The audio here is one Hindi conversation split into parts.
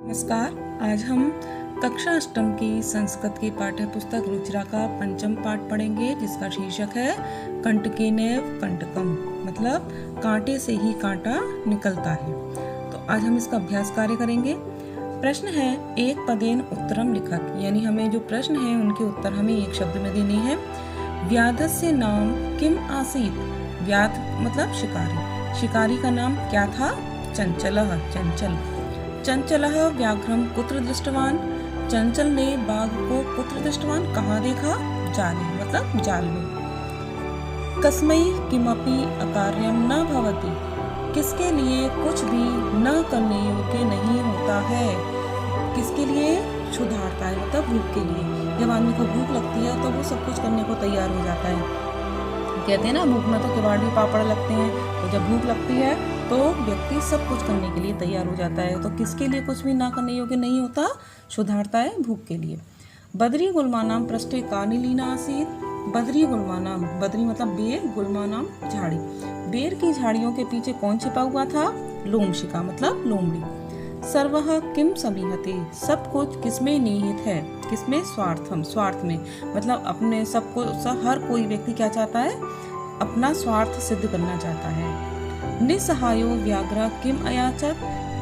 नमस्कार। आज हम कक्षा अष्टम की संस्कृत की पाठ्य पुस्तक रुचिरा का पंचम पाठ पढ़ेंगे, जिसका शीर्षक है कंटकेनेव कंटकम, मतलब कांटे से ही कांटा निकलता है। तो आज हम इसका अभ्यास कार्य करेंगे। प्रश्न है एक पदेन उत्तरम लिखत, यानी हमें जो प्रश्न है उनके उत्तर हमें एक शब्द में देने हैं। व्याधस्य नाम किम आसीत, व्याध मतलब शिकारी, शिकारी का नाम क्या था? चंचलः, चंचल। चंचलः व्याघ्रम कुत्र दृष्टवान, चंचल ने बाघ को कुत्र दृष्टवान कहाँ देखा? जाले मतलब जाल में। कस्मै किमपि अकार्यम न भवति, किसके लिए कुछ भी न करने योग्य नहीं होता है। किसके लिए? क्षुधार्ता है मतलब भूख के लिए। जब आदमी को भूख लगती है तो वो सब कुछ करने को तैयार हो जाता है। कहते हैं ना, भूख में तो किवाड़ भी पापड़ लगते हैं। तो जब भूख लगती है तो व्यक्ति सब कुछ करने के लिए तैयार हो जाता है। तो किसके लिए कुछ भी ना करने योग्य नहीं होता? क्षुधार्ता है भूख के लिए। बदरी गुल्मानाम पृष्ठे कानिलीना आसीत, बदरी गुल्मानाम, बदरी मतलब बेर, गुल्मानाम झाड़ी, बेर की झाड़ियों के पीछे कौन छिपा हुआ था? लोमशिका मतलब लोमड़ी। सर्वः किम समीहते, सब कुछ किसमें निहित है? किसमें? स्वार्थम, स्वार्थ में, मतलब अपने सबको, हर कोई व्यक्ति क्या चाहता है? अपना स्वार्थ सिद्ध करना चाहता है। निसहायो व्याघ्र किम अयाचत,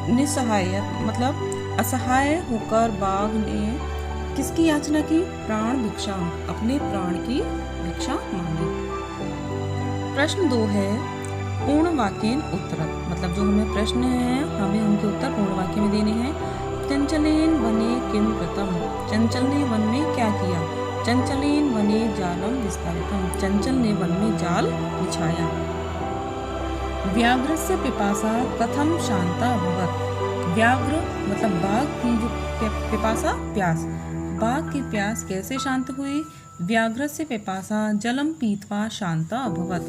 निसहाय मतलब असहाय होकर बाघ ने किसकी याचना की? प्राण भिक्षा, अपने प्राण की भिक्षा मांगी। प्रश्न 2 है पूर्ण वाक्येन उत्तरत, मतलब जो हमें प्रश्न है हमें उनके उत्तर पूर्ण वाक्य में देने हैं। चंचलेन वने किम कृतम, चंचल ने वन में क्या किया? चंचलेन वने जालम विस्तारितम, चंचल ने वन में जाल बिछाया। व्याघ्रस्य पिपासा कथम शांता अभवत, व्याघ्र मतलब बाघ की जो पिपासा प्यास, बाघ की प्यास कैसे शांत हुई? व्याघ्रस्य पिपासा जलम पीत्वा शांता अभवत,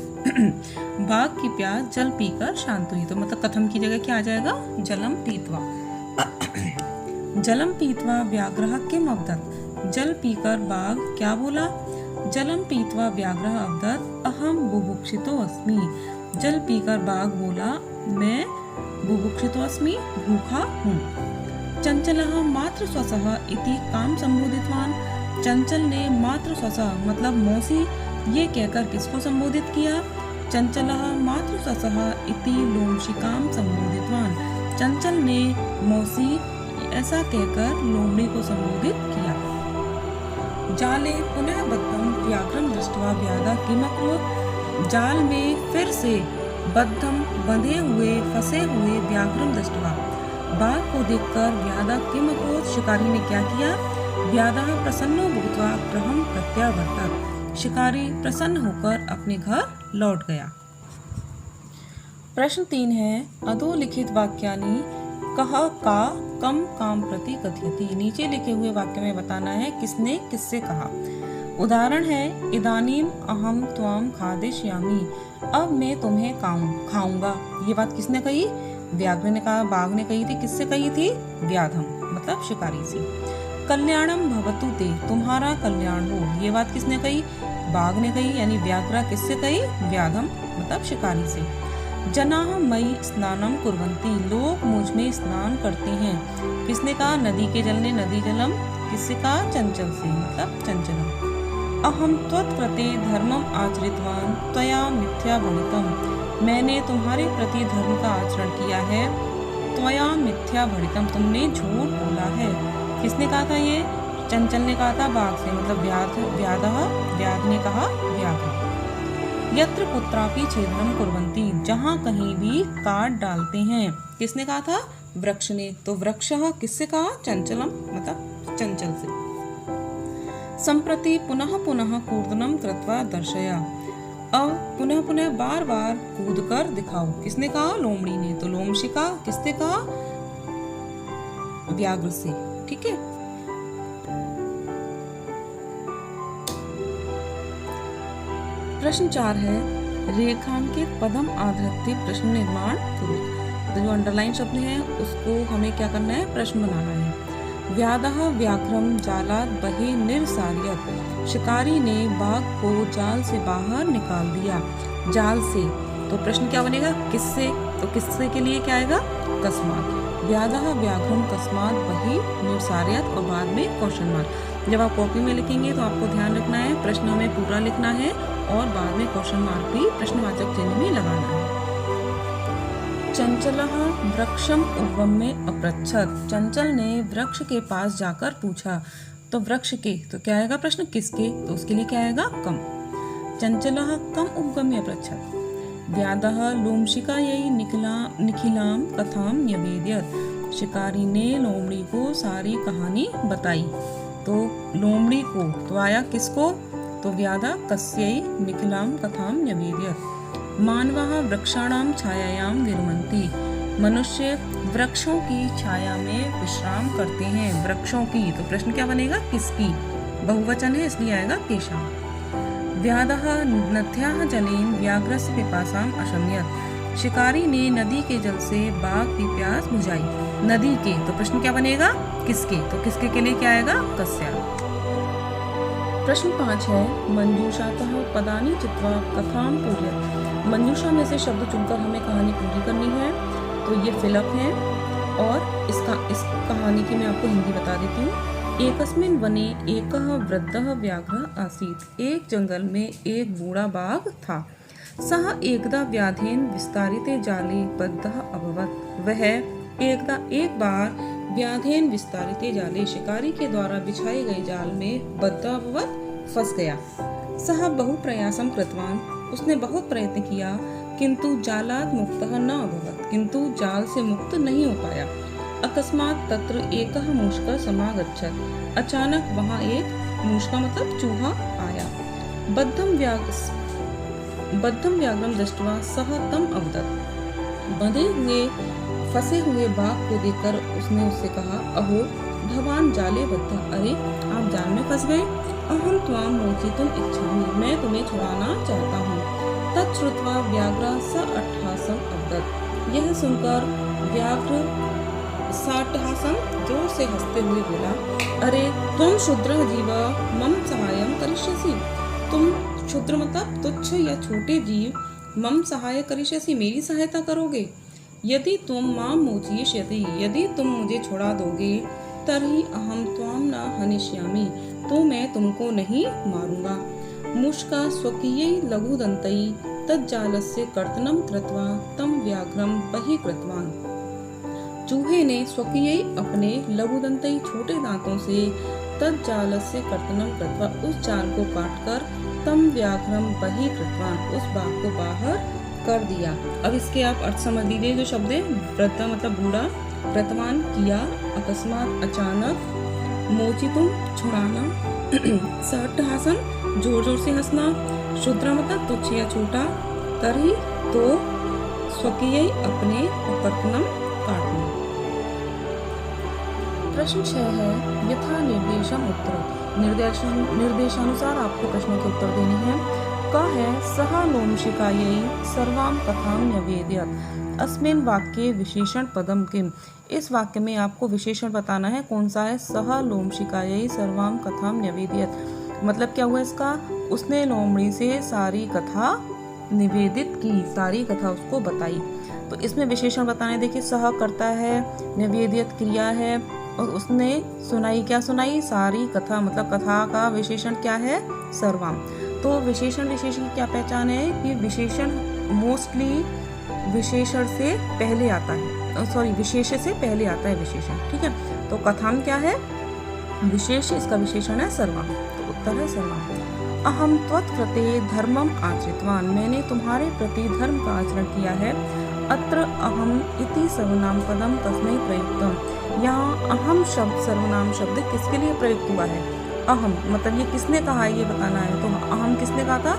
बाघ की प्यास जल पीकर शांत हुई। तो मतलब कथम की जगह क्या आ जाएगा? जलम पीत्वा। जलम पीत्वा व्याघ्रः किम अवदत्, जल पीकर बाघ क्या बोला? जलम पीत्वा व्याघ्रः अवदत् अहम बुभुक्षितो अस्मि, जल पीकर बाघ बोला मैं बुभुक्षितो अस्मि, भूखा हूँ। चंचलः मात्र स्वसः इति काम संबोधितवान, चंचल ने मात्र स्वसः मतलब मौसी ये कहकर किसको संबोधित किया? चंचलः मात्र स्वसः इति लोमशिकाम संबोधितवान, चंचल ने मौसी ऐसा कहकर लोमड़ी को संबोधित किया। जाले पुनः बद्धम व्याघ्रम दृष्ट्वा व्याधा किमकुर्वत, जाल में फिर से बद्धम बंधे हुए फंसे हुए व्याघ्रम दृष्ट्वा, बाघ को देखकर व्याधा किमकुर्वत, शिकारी ने क्या किया? व्याधा प्रसन्नो भूत्वा गृहं प्रत्यावर्तत, शिकारी प्रसन्न होकर अपने घर लौट गया। प्रश्न 3 है अधोलिखित वाक्यानि कह का कम काम प्रति कथयति, नीचे लिखे हुए वाक्य में बताना है किसने किससे कहा। उदाहरण है इदानीम अहम त्वाम खादिष्यामि, अब मैं तुम्हें खाऊंगा। ये बात किसने कही? व्याघ्र ने कहा, बाघ ने कही थी। किससे कही थी? व्याधम मतलब शिकारी से। कल्याणम भवतु ते, तुम्हारा कल्याण हो, ये बात किसने कही? बाघ ने कही, यानी व्याघ्र किससे कही? व्याधम मतलब शिकारी से। जनाः मयि स्नानम कुर्वन्ति, लोग मुझ में स्नान करते हैं। किसने कहा? नदी के जल ने, नदी जलम किससे कहा? चंचल से मतलब चंचलम। अहम त्वत्प्रति धर्मम आचरितवान त्वया मिथ्या भणितम, मैंने तुम्हारे प्रति धर्म का आचरण किया है। त्वया मिथ्या भणितम, तुमने झूठ बोला है। किसने कहा था ये? चंचल ने कहा था बाघ से, मतलब व्याधः, व्याध ने कहा व्याघ्र। यत्र कुत्रापि छेदनम कुर्वन्ति, जहाँ कहीं भी काट डालते हैं। किसने कहा था? वृक्ष ने। तो वृक्षः किससे कहा? चंचलम मतलब चंचल से। संप्रति पुनः पुनः कूर्दनम कृत्वा दर्शया, अब पुनः पुनः बार बार कूद कर दिखाओ। किसने कहा? लोमड़ी ने। तो लोमशिका किसने कहा? व्याघ्र से। ठीक है। प्रश्न 4 है रेखांकित पदम आधृत्य प्रश्न निर्माण करो। तो जो अंडरलाइन शब्द है उसको हमें क्या करना है? प्रश्न बनाना है। व्याधः व्याघ्रम जालात बहे निर्सार्यत, शिकारी ने बाघ को जाल से बाहर निकाल दिया। जाल से, तो प्रश्न क्या बनेगा? किससे? तो किससे के लिए क्या आएगा? कस्मात। व्याधः व्याघ्रम कस्मात् बहि निवसार्यात्, और बाद में क्वेश्चन मार्क। जब आप कॉपी में लिखेंगे तो आपको ध्यान रखना है प्रश्न में पूरा लिखना है और बाद में क्वेश्चन मार्क भी प्रश्नवाचक चिन्ह में लगाना है। चंचलः वृक्षम उपगम्य अपृच्छत्, चंचल ने वृक्ष के पास जाकर पूछा। तो वृक्ष के तो क्या आएगा प्रश्न, किसके, तो उसके लिए क्या आएगा कम। चंचलः कम उपगम्य अपृच्छत्। व्याधः लोमशिकायै निखिलां कथां न्यवेदयत्, शिकारी ने लोमड़ी को सारी कहानी बताई। तो लोमड़ी को तो आया किसको, तो व्याधा कस्यै निखिलां कथां न्यवेदयत्। मानवाः वृक्षाणां छायायां विरमन्ति, मनुष्य वृक्षों की छाया में विश्राम करते हैं। वृक्षों की तो प्रश्न क्या बनेगा, किसकी, बहुवचन है इसलिए आएगा केषां। व्याधः नद्याः जलेन व्याघ्रस्य पिपासाम् अशमयत्, शिकारी ने नदी के जल से बाघ की प्यास बुझाई। नदी के तो प्रश्न क्या बनेगा, किसके, तो किसके के लिए क्या आएगा, कस्या। प्रश्न 5 है मंजूषातः पदानि चित्वा कथां पूरयत्, मंजूषा में से शब्द चुनकर हमें कहानी पूरी करनी है। तो ये फिलअप है और इस कहानी की मैं आपको हिंदी बता देती हूँ। एकस्मिन् वने एकः वृद्धः व्याघ्रः आसीत्, एक जंगल में एक बूढ़ा बाघ था। सः एकदा व्याधेन विस्तारिते जाले बद्धः अभवत्, वह एक बार व्याधेन विस्तारिते जाले शिकारी के द्वारा बिछाए गए जाल में बद्धः अभवत्, फंस गया। सः बहु प्रयासं कृतवान्, उसने बहुत प्रयत्न किया, किंतु जालात् मुक्तः न अभवत्, किंतु जाल से मुक्त नहीं हो पाया। अकस्मात् तत्र एकः मूषकः समागच्छत्, अचानक वहाँ एक मूषक मतलब चूहा आया। बद्धं व्याघ्रं दृष्ट्वा सः तम् अवदत्, बंधे हुए फंसे हुए बाघ को देखकर उसने उससे कहा, अहो भवान जाले बद्धः, अरे आप जाल में फंस गए। अहं त्वां मोचितुम् इच्छामि, मैं तुम्हें छुड़ाना चाहता हूँ। तच्छ्रुत्वा व्याघ्रः स अट्टहासम् अवदत्, यह सुनकर व्याघ्र साट्टहासं जोर से हंसते हुए बोला, अरे तुम क्षुद्रः जीव मम सहायं करिष्यसि, तुम क्षुद्र मतलब तुच्छ या छोटे जीव मम सहाय करिष्यसि, मेरी सहायता करोगे। यदि तुम मां मोचयिष्यति, यदि तुम मुझे छुड़ा दोगे, तर्हि अहं त्वां न हनिष्यामि, तो मैं तुमको नहीं मारूंगा। मूषका स्वकीयै लघुदन्तै तज्जालस्य कर्तनं कृत्वा तं व्याघ्रं बहिः कृतवान्, चूहे ने स्वकीयै अपने लघुदन्तै छोटे दांतों से तज्जालस्य कर्तनं कृत्वा उस जाल को काटकर तम व्याघ्रं बहिः कृतवान्, उस बाघ को बाहर कर दिया। अब इसके आप अर्थ समझ लीजिए। जो शब्द है वृद्ध मतलब बूढ़ा, कृतवान किया, अकस्मात अचानक, मोचितुम छुड़ाना, साट्टहासं जोर जोर से हंसना, क्षुद्र मतलब तुच्छ या छोटा, तर्हि तो स्वकीय अपने, कर्तनम काटना। प्रश्न 6 है यथा निर्देशम उत्तर, निर्देशानुसार आपको प्रश्नों के उत्तर देने हैं। का है सह लोमशिकायै सर्वां कथां न्यवेदयत्, अस्मिन् वाक्ये विशेषण पदम किम, इस वाक्य में आपको विशेषण बताना है। कौन सा है, सह लोमशिकायै सर्वां कथां न्यवेदयत्, मतलब क्या हुआ इसका, उसने लोमड़ी से सारी कथा निवेदित की, सारी कथा उसको बताई। तो इसमें विशेषण बताना है। देखिए सह करता है, न्यवेदयत् क्रिया है और उसने सुनाई, क्या सुनाई, सारी कथा, मतलब कथा का विशेषण क्या है, सर्वां। तो विशेषण की क्या पहचान है कि विशेषण मोस्टली विशेषण से पहले आता है, सॉरी विशेष से पहले आता है विशेषण, ठीक है। तो कथाम क्या है, विशेष, इसका विशेषण है सर्वम, तो उत्तर है सर्वम। अहम त्वत्कृते धर्मम आचरितवान, मैंने तुम्हारे प्रति धर्म का आचरण किया है। अत्र अहम इति सर्वनाम पदम तस्मै प्रयुक्तम, यहाँ अहम शब्द सर्वनाम शब्द किसके लिए प्रयुक्त हुआ है, अहम, मतलब ये किसने कहा है ये बताना है। तो अहम किसने कहा था,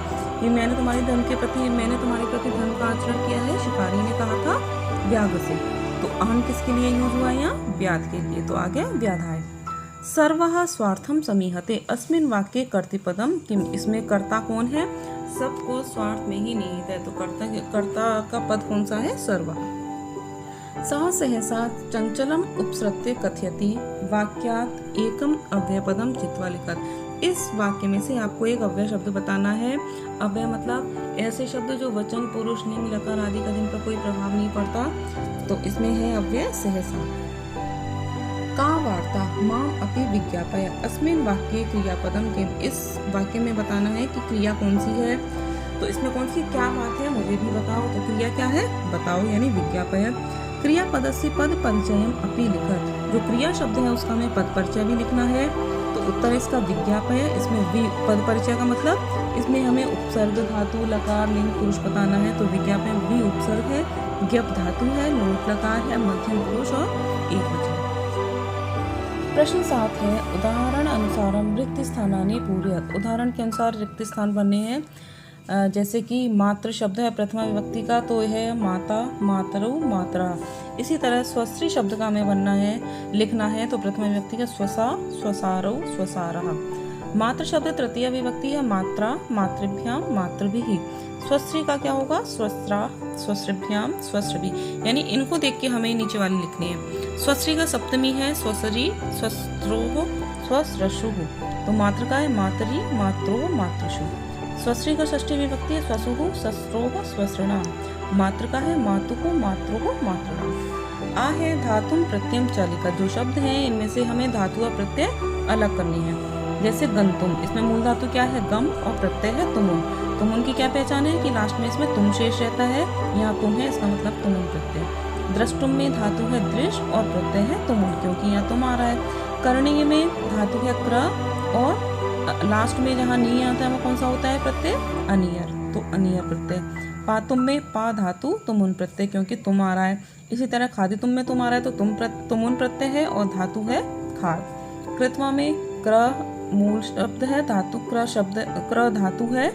ये मैंने तुम्हारे धर्म के प्रति, मैंने तुम्हारे प्रति धर्म का आचरण किया है, शिकारी ने कहा था व्याघ्र से। तो अहम किसके लिए यूज हुआ है यहाँ, व्याध के लिए, तो आ गया व्याधाय। सर्वः स्वार्थम समीहते, अस्मिन् वाक्ये कर्तृपदम किम, इसमें कर्ता कौन है, सबको स्वार्थ में ही निहित है, तो कर्ता का पद कौन सा है, सर्व। सः सहसा चंचलम उपसृत्य कथयति, वाक्यात् एकम अव्ययपदम चित्वा लिखत, इस वाक्य में से आपको एक अव्यय शब्द बताना है। अव्यय मतलब ऐसे शब्द जो वचन, पुरुष, लिंग, लकार आदि का जिन पर कोई प्रभाव नहीं पड़ता। तो इसमें है अव्यय सहसा। का वार्ता माम अपि विज्ञापय, अस्मिन् वाक्ये क्रियापदम के, इस वाक्य में बताना है कि क्रिया कौन सी है। तो इसमें कौन सी क्या बात है मुझे भी बताओ। तो क्रिया क्या है बताओ, यानी विज्ञापय। क्रियापदस्य पद परिचयम अपि लिखत, जो क्रिया शब्द है उसका हमें पद परिचय भी लिखना है। तो उत्तर इसका विज्ञापय। इसमें पद परिचय का मतलब इसमें हमें उपसर्ग धातु, लकार, लिंग, पुरुष बताना है। तो विज्ञापय भी उपसर्ग है, ज्ञप धातु है, लोट लकार है, मध्यम पुरुष और एकवचन। प्रश्न 7 है उदाहरण अनुसारम रिक्त स्थानानि पूरयत। उदाहरण के अनुसार रिक्त स्थान बनने हैं। जैसे कि मातृ शब्द है प्रथमा विभक्ति का, तो यह है माता, मातरौ, मात्रा। इसी तरह स्वस्त्री शब्द का हमें बनना है, लिखना है। तो प्रथमा विभक्ति का स्वसा, स्वसारौ, स्वसारः। मातृ शब्द तृतीय विभक्ति है मात्रा, मातृभ्याम, मातृभिः। स्वस्त्री का क्या होगा स्वस्त्रा, स्वस्त्रिभ्याम, स्वस्त्रिभिः। यानी इनको देख के हमें नीचे वाले लिखने हैं। स्वस्त्री का सप्तमी है स्वसरी, स्वस्त्रोः, स्वस्रशुः। तो मातृ का है मातरी, मात्रो, मातृषु। स्वस्त्री का षष्ठी विभक्ति है स्वसुः, शस्त्रोः, स्वसृणाम। मातृ का है मातुः, मात्रोः, मातृणाम। आ है धातुम प्रत्ययम चालिका। जो शब्द हैं इनमें से हमें धातु और प्रत्यय अलग करनी है। जैसे गंतुम, इसमें मूल धातु क्या है गम और प्रत्यय है तुमुन। तुमुन की क्या पहचान है कि लास्ट में इसमें तुम शेष रहता है, यहाँ तुम है, इसका मतलब तुमुन प्रत्यय। द्रष्टुम में धातु है दृश और प्रत्यय है तुमुन, क्योंकि यहाँ तुम आ रहा है। करणीय में धातु है क्र और लास्ट में जहाँ नी आता है वो कौन सा होता है प्रत्यय अनियर, तो अनियर प्रत्यय। पातुम में पा धातु तुमुन प्रत्यय, क्योंकि तुम आ रहा है। इसी तरह खादितुम में तुम आ रहा है, तो तुमुन प्रत्यय है और धातु है खाद। कृत्वा में क्र मूल शब्द है, धातु क्र धातु है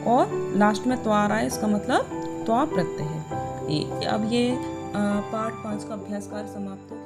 और लास्ट में त्वा आ रहा है, इसका मतलब त्वा प्रत्यय है। अब ये पाठ 5 का अभ्यास कार्य समाप्त हो।